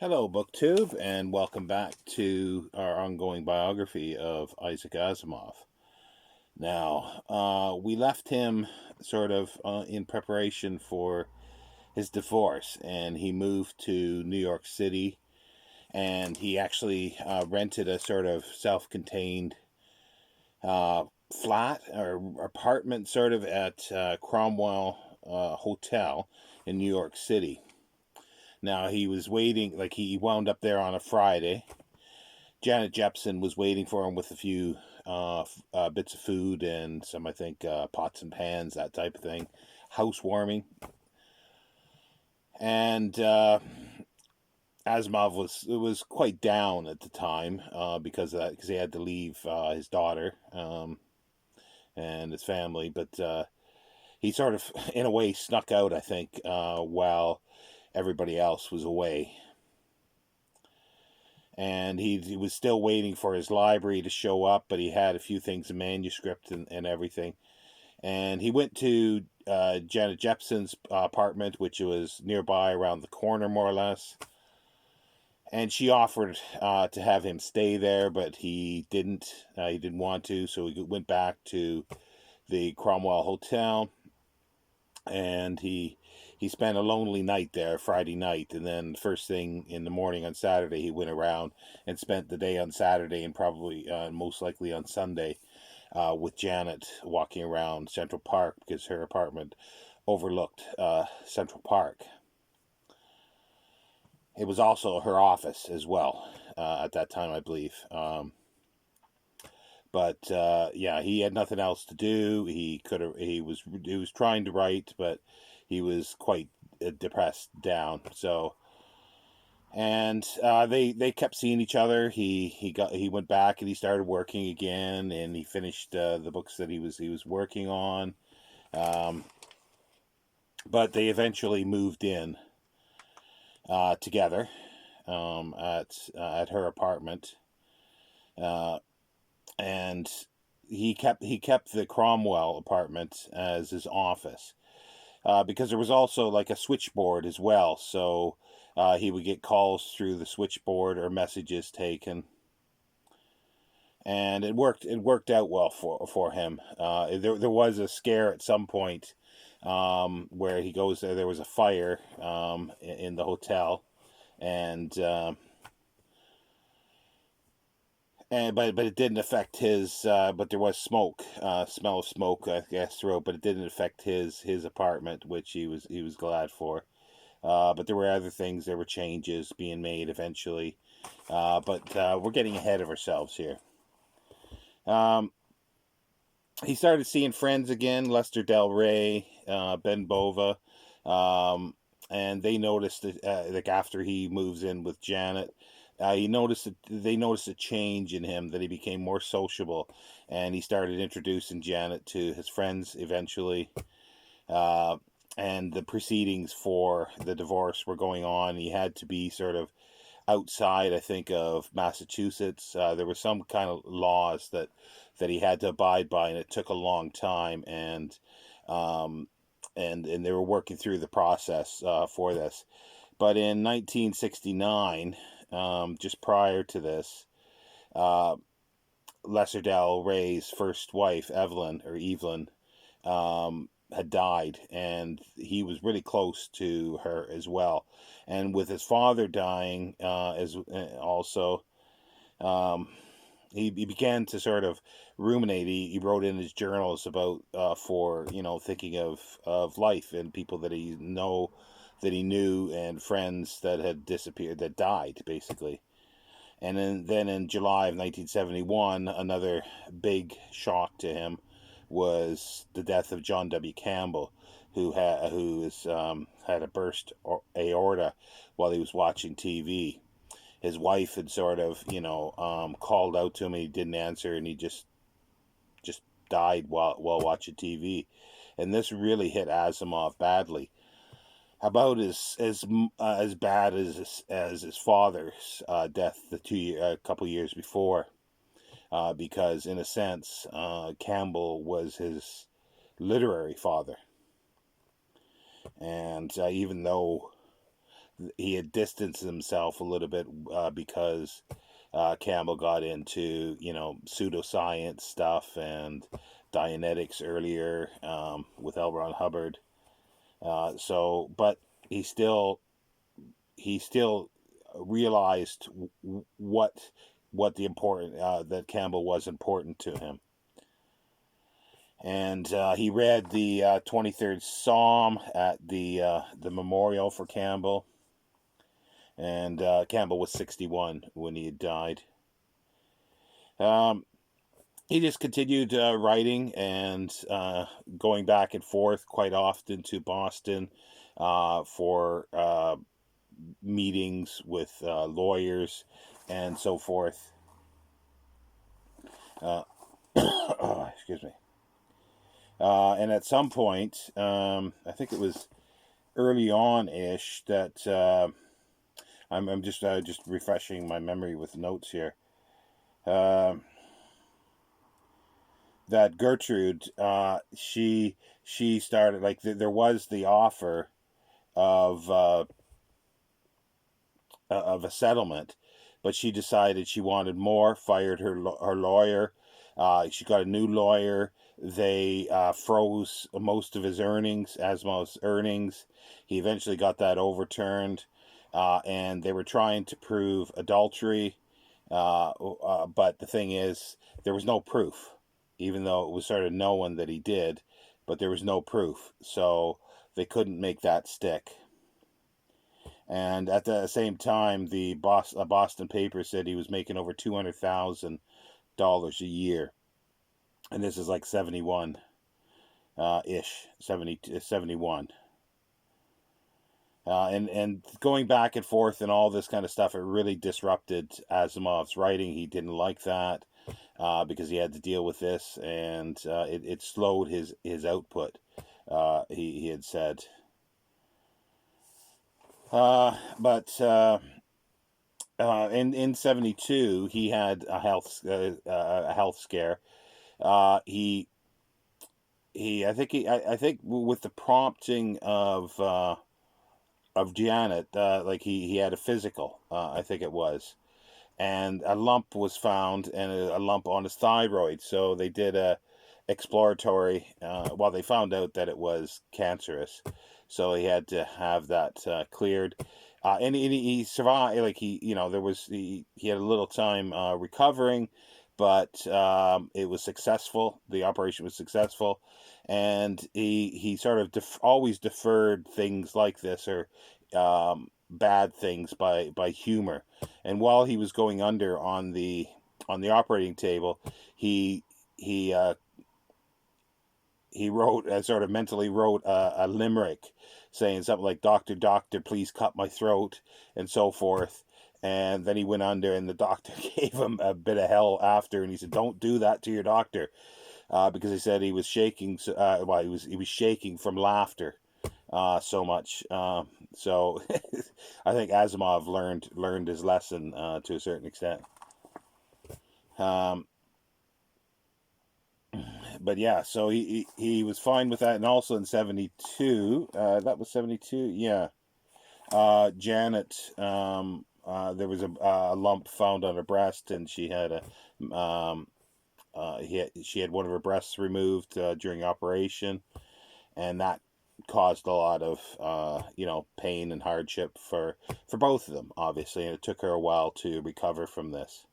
Hello, BookTube, and welcome back to our ongoing biography of Isaac Asimov. Now, we left him sort of in preparation for his divorce, and he moved to New York City, and he actually rented a sort of self-contained flat or apartment sort of at Cromwell Hotel in New York City. Now, he was waiting, like he wound up there on a Friday. Janet Jepson was waiting for him with a few bits of food and some, I think, pots and pans, that type of thing, housewarming. And Asimov was quite down at the time because of that, because he had to leave his daughter and his family. But he sort of, in a way, snuck out, I think, while everybody else was away. And he was still waiting for his library to show up, but he had a few things in manuscript and everything. And he went to Janet Jepson's apartment, which was nearby around the corner, more or less. And she offered to have him stay there, but he didn't. He didn't want to, so he went back to the Cromwell Hotel. And he spent a lonely night there Friday night, and then first thing in the morning on Saturday he went around and spent the day on Saturday and probably most likely on Sunday with Janet walking around Central Park, because her apartment overlooked Central Park. It was also her office as well at that time, I believe. But yeah, he had nothing else to do. He was trying to write, but he was quite depressed, down. So, and they kept seeing each other. He went back and he started working again, and he finished the books that he was working on. But they eventually moved in together at her apartment. And he kept the Cromwell apartment as his office, because there was also like a switchboard as well. So he would get calls through the switchboard or messages taken, and it worked out well for him. There was a scare at some point where he goes there. There was a fire in the hotel, and but it didn't affect his. But there was smoke, smell of smoke, I guess, throughout. But it didn't affect his apartment, which he was glad for. But there were other things. There were changes being made eventually. But we're getting ahead of ourselves here. He started seeing friends again, Lester Del Rey, Ben Bova, and they noticed that, like after he moves in with Janet. They noticed a change in him, that he became more sociable, and he started introducing Janet to his friends eventually. And the proceedings for the divorce were going on. He had to be sort of outside, I think, of Massachusetts. There were some kind of laws that he had to abide by, and it took a long time. And they were working through the process for this. But in 1969. Just prior to this, Lester Del Rey's first wife, Evelyn, had died, and he was really close to her as well. And with his father dying, as also, he began to sort of ruminate. He wrote in his journals about for thinking of life and people that he knew, and friends that had disappeared, that died, basically. And then in July of 1971, another big shock to him was the death of John W. Campbell, who had a burst aorta while he was watching TV. His wife had sort of, called out to him, and he didn't answer, and he just died while watching TV. And this really hit Asimov badly. About as bad as his father's death a couple years before, because in a sense, Campbell was his literary father, and even though he had distanced himself a little bit because Campbell got into, pseudoscience stuff and Dianetics earlier with L. Ron Hubbard. But he still he still realized what the important that Campbell was important to him. And he read the 23rd Psalm at the memorial for Campbell. And Campbell was 61 when he had died. He just continued writing and going back and forth quite often to Boston for meetings with lawyers and so forth. Excuse me. And at some point, I think it was early on-ish that I'm just refreshing my memory with notes here. That Gertrude, she started, like, there was the offer of a settlement, but she decided she wanted more. Fired her lawyer. She got a new lawyer. They froze most of his earnings, Asimov's earnings. He eventually got that overturned, and they were trying to prove adultery. But the thing is, there was no proof, even though it was sort of known that he did, but there was no proof. So they couldn't make that stick. And at the same time, the Boston paper said he was making over $200,000 a year. And this is like 71 ish, 71. And going back and forth and all this kind of stuff, it really disrupted Asimov's writing. He didn't like that because he had to deal with this, and it slowed his output, he had said. But in 72, he had a health scare. I think with the prompting of Janet, like he had a physical, I think it was, and a lump was found, and a lump on his thyroid. So they did a exploratory. They found out that it was cancerous, so he had to have that cleared. And he survived. Like he had a little time recovering, but it was successful. The operation was successful, and he sort of always deferred things like this, or bad things, by humor. And while he was going under on the operating table, he wrote, sort of mentally wrote a limerick saying something like, "Doctor, doctor, please cut my throat," and so forth. And then he went under, and the doctor gave him a bit of hell after, and he said, "Don't do that to your doctor," because he said he was shaking. He was shaking from laughter so much. So I think Asimov learned his lesson to a certain extent. But yeah, so he was fine with that. And also in 72, that was 72, yeah. Janet, there was a lump found on her breast, and she had she had one of her breasts removed during operation, and that caused a lot of pain and hardship for both of them, obviously, and it took her a while to recover from this.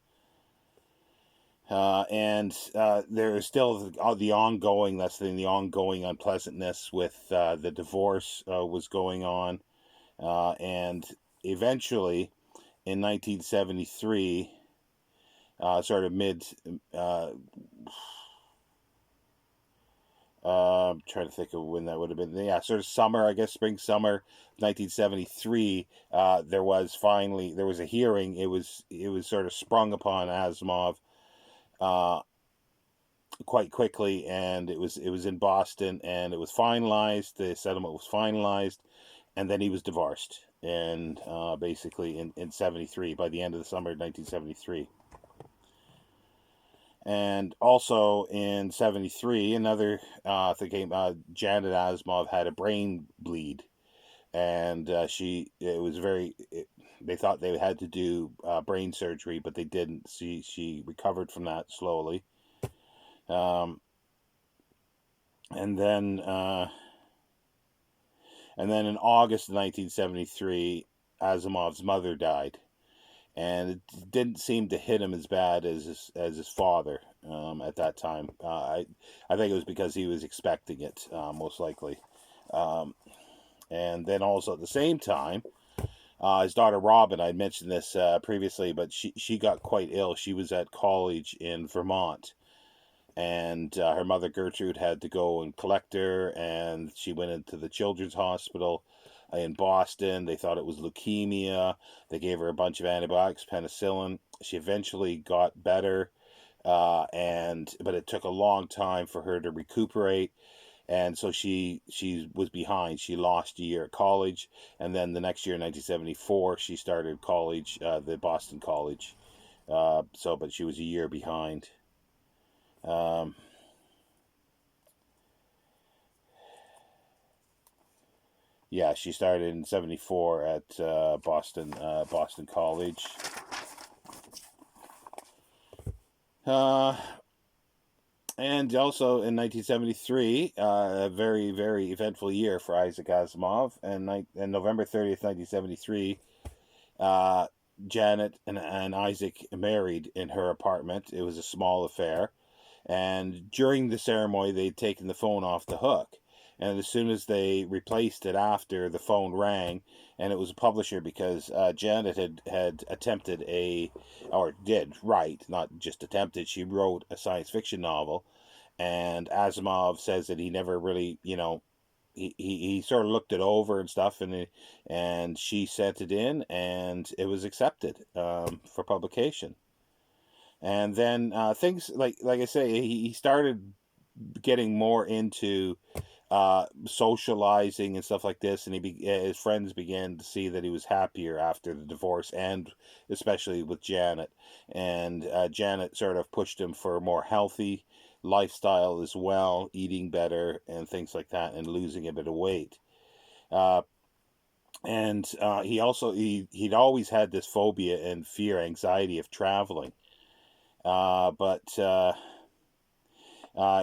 And there is still the ongoing unpleasantness with the divorce was going on, and eventually in 1973, sort of mid. I'm trying to think of when that would have been. Yeah, sort of summer, I guess, summer 1973. There was a hearing. It was sort of sprung upon Asimov quite quickly, and it was in Boston, and it was finalized. The settlement was finalized, and then he was divorced, and basically in 73, by the end of the summer of 1973. And also in 73, another thing came. Janet Asimov had a brain bleed, and they thought they had to do brain surgery, but they didn't. She recovered from that slowly. Um, and then in August of 1973, Asimov's mother died, and it didn't seem to hit him as bad as his father at that time. I think it was because he was expecting it, most likely. Um, and then also at the same time, his daughter Robin, I mentioned this previously, but she got quite ill. She was at college in Vermont, and her mother Gertrude had to go and collect her, and she went into the children's hospital in Boston. They thought it was leukemia. They gave her a bunch of antibiotics, penicillin. She eventually got better, but it took a long time for her to recuperate, and so she was behind. She lost a year at college, and then the next year, in 1974, she started college, the Boston College. But she was a year behind. Um, yeah, she started in '74 at Boston College. Uh, and also in 1973, a very, very eventful year for Isaac Asimov. And November 30th, 1973, uh, Janet and Isaac married in her apartment. It was a small affair. And during the ceremony, they'd taken the phone off the hook. And as soon as they replaced it after, the phone rang, and it was a publisher because Janet had attempted or did write, not just attempted, she wrote a science fiction novel. And Asimov says that he never really, he sort of looked it over and stuff, and she sent it in, and it was accepted for publication. And then things like I say, he started getting more into socializing and stuff like this, and his friends began to see that he was happier after the divorce, and especially with Janet. And Janet sort of pushed him for a more healthy lifestyle as well, eating better and things like that, and losing a bit of weight. Uh, and he'd always had this phobia and fear, anxiety of traveling. But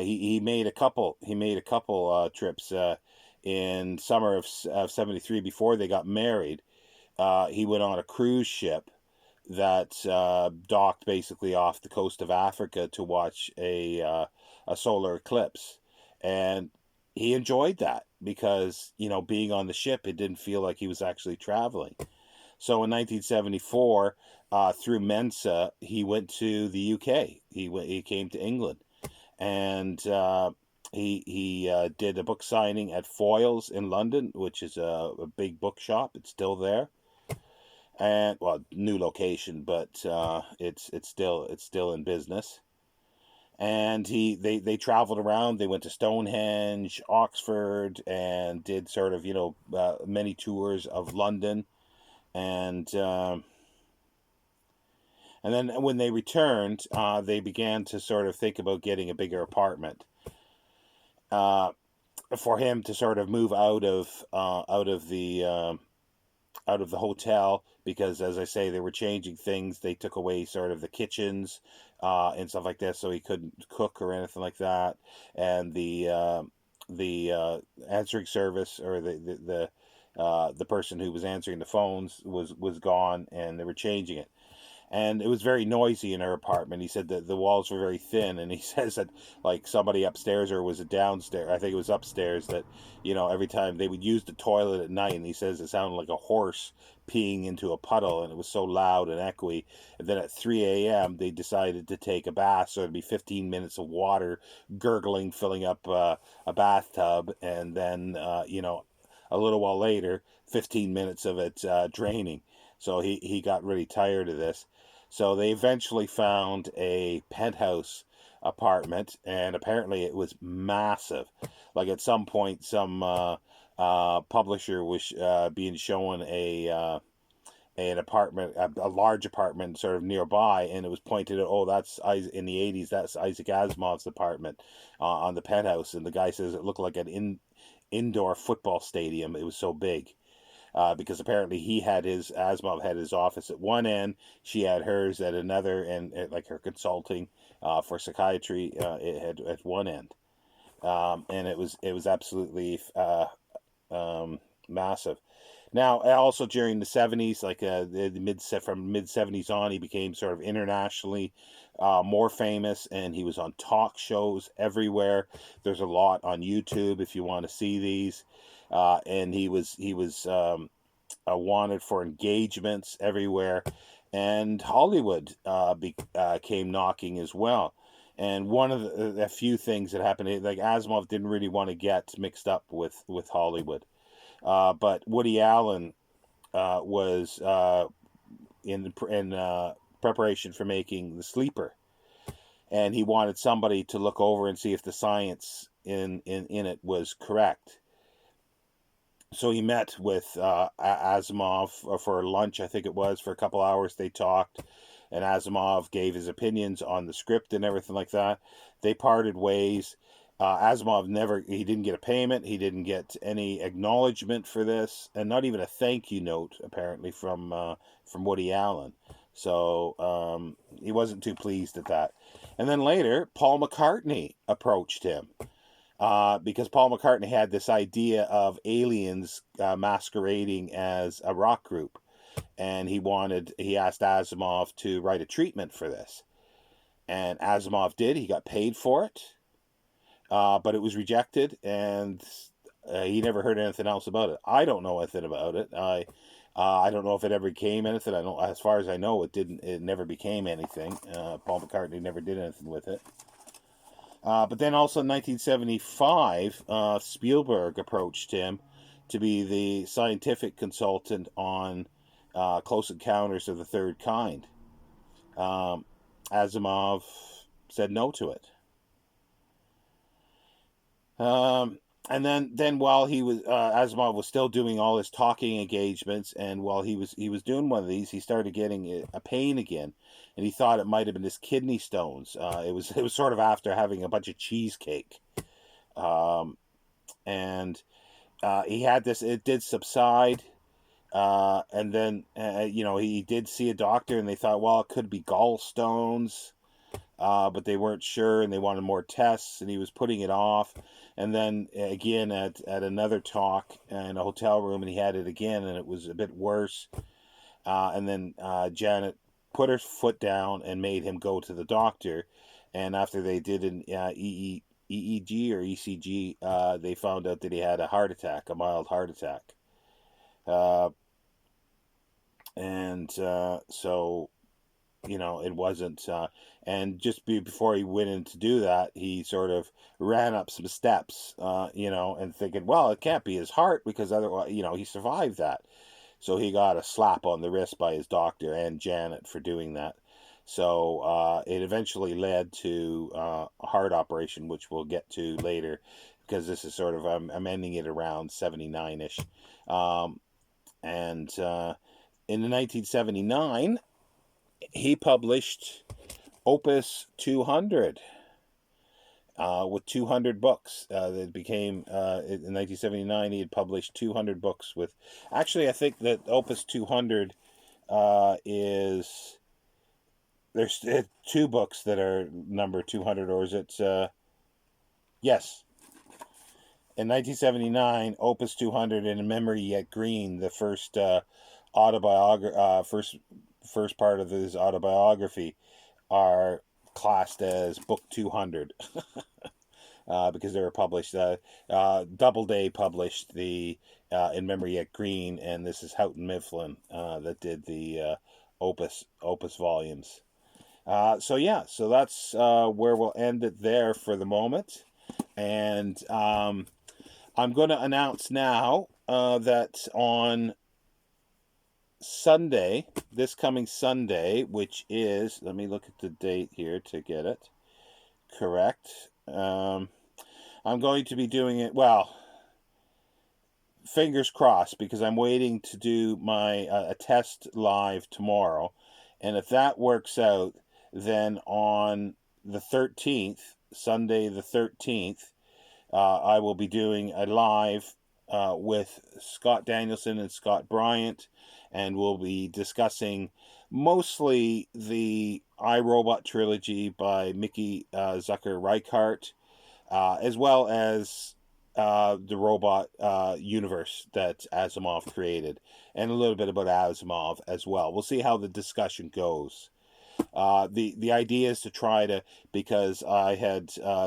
he made a couple. He made a couple trips in summer of '73 before they got married. He went on a cruise ship that docked basically off the coast of Africa to watch a solar eclipse, and he enjoyed that because being on the ship, it didn't feel like he was actually traveling. So in 1974, through Mensa, he went to the UK. He came to England, and he did a book signing at Foyles in London, which is a big bookshop. It's still there, and well, new location, but it's still in business. And they traveled around. They went to Stonehenge, Oxford, and did sort of many tours of London, and and then when they returned, they began to sort of think about getting a bigger apartment. For him to sort of move out of the hotel, because as I say, they were changing things. They took away sort of the kitchens and stuff like that, so he couldn't cook or anything like that. And the answering service, or the person who was answering the phones was gone, and they were changing it, and it was very noisy in her apartment. He said that the walls were very thin, and he says that like somebody upstairs, or was it downstairs? I think it was upstairs, that every time they would use the toilet at night, and he says it sounded like a horse peeing into a puddle, and it was so loud and echoey. And then at 3 a.m. they decided to take a bath, so it'd be 15 minutes of water gurgling, filling up a bathtub, and then a little while later, 15 minutes of it draining. So he got really tired of this. So they eventually found a penthouse apartment, and apparently it was massive. Like at some point, some publisher was being shown an apartment, a large apartment, sort of nearby, and it was pointed out, oh, that's in the '80s. That's Isaac Asimov's apartment on the penthouse, and the guy says it looked like an indoor football stadium. It was so big. because apparently Asimov had his office at one end, she had hers at another, and like her consulting for psychiatry it had at one end, and it was absolutely massive. Now, also during the 70s, like from mid 70s on, he became sort of internationally more famous, and he was on talk shows everywhere. There's a lot on YouTube if you want to see these. And he was wanted for engagements everywhere, and Hollywood came knocking as well. And one of the few things that happened, like Asimov didn't really want to get mixed up with Hollywood. But Woody Allen was in preparation for making The Sleeper, and he wanted somebody to look over and see if the science in it was correct. So he met with Asimov for lunch, I think it was, for a couple hours. They talked, and Asimov gave his opinions on the script and everything like that. They parted ways. Asimov he didn't get a payment. He didn't get any acknowledgement for this, and not even a thank you note, apparently, from Woody Allen. So he wasn't too pleased at that. And then later, Paul McCartney approached him. Because Paul McCartney had this idea of aliens masquerading as a rock group, and he asked Asimov to write a treatment for this, and Asimov did. He got paid for it, but it was rejected, and he never heard anything else about it. I don't know anything about it. I don't know if it ever became anything. I don't. As far as I know, it didn't. It never became anything. Paul McCartney never did anything with it. But then also in 1975, Spielberg approached him to be the scientific consultant on Close Encounters of the Third Kind. Asimov said no to it. And then while he was Asimov was still doing all his talking engagements, and while he was doing one of these, he started getting a pain again, and he thought it might have been his kidney stones. It was sort of after having a bunch of cheesecake, and he had this. It did subside, and then he did see a doctor, and they thought, well, it could be gallstones. But they weren't sure, and they wanted more tests, and he was putting it off. And then again at another talk in a hotel room, and he had it again, and it was a bit worse. And then Janet put her foot down and made him go to the doctor. And after they did an EEG or ECG, they found out that he had a heart attack, a mild heart attack. So it wasn't, and just before he went in to do that, he sort of ran up some steps, and thinking, well, it can't be his heart, because otherwise, he survived that. So he got a slap on the wrist by his doctor and Janet for doing that. So it eventually led to a heart operation, which we'll get to later, because this is sort of, I'm ending it around 79-ish. And in 1979, he published Opus 200 with 200 books. That became, in 1979, he had published 200 books with... Actually, I think that Opus 200 is... There's two books that are number 200, or is it... Yes. In 1979, Opus 200 and In Memory Yet Green, the first first part of his autobiography, are classed as book 200 because they were published. Doubleday published the In Memory Yet Green, and this is Houghton Mifflin that did the Opus volumes. So that's where we'll end it there for the moment. And I'm going to announce now that on Sunday, this coming Sunday, which is, let me look at the date here to get it correct. I'm going to be doing it, well, fingers crossed, because I'm waiting to do my a test live tomorrow. And if that works out, then on the 13th, Sunday the 13th, I will be doing a live with Scott Danielson and Scott Bryant, and we'll be discussing mostly the iRobot trilogy by Mickey Zucker Reichart, as well as the robot universe that Asimov created, and a little bit about Asimov as well. We'll see how the discussion goes. The idea is to try to, because I had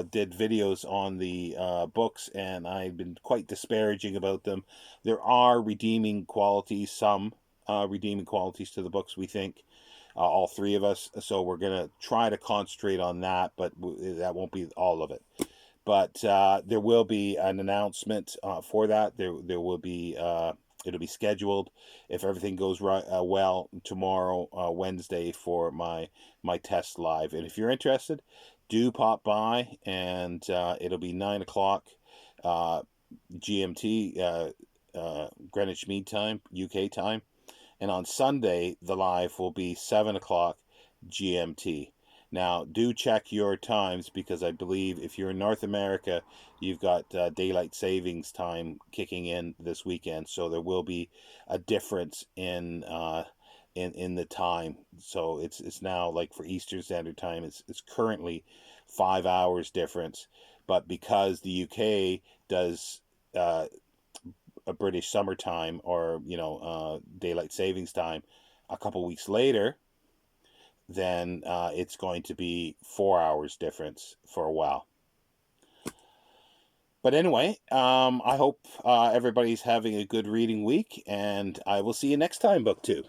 did videos on the books and I've been quite disparaging about them. There are redeeming qualities, some redeeming qualities to the books, we think, all three of us. So we're gonna try to concentrate on that, but that won't be all of it. But there will be an announcement for that. There will be it'll be scheduled, if everything goes right well, tomorrow, Wednesday, for my test live. And if you're interested, do pop by, and it'll be 9 o'clock GMT, Greenwich Mean Time, UK time. And on Sunday, the live will be 7 o'clock GMT. Now, do check your times, because I believe if you're in North America, you've got daylight savings time kicking in this weekend, so there will be a difference in the time. So it's now, like, for Eastern Standard Time, it's currently 5 hours difference, but because the UK does a British summertime, or daylight savings time, a couple weeks later, then it's going to be 4 hours difference for a while. But anyway, I hope everybody's having a good reading week, and I will see you next time, Book 2.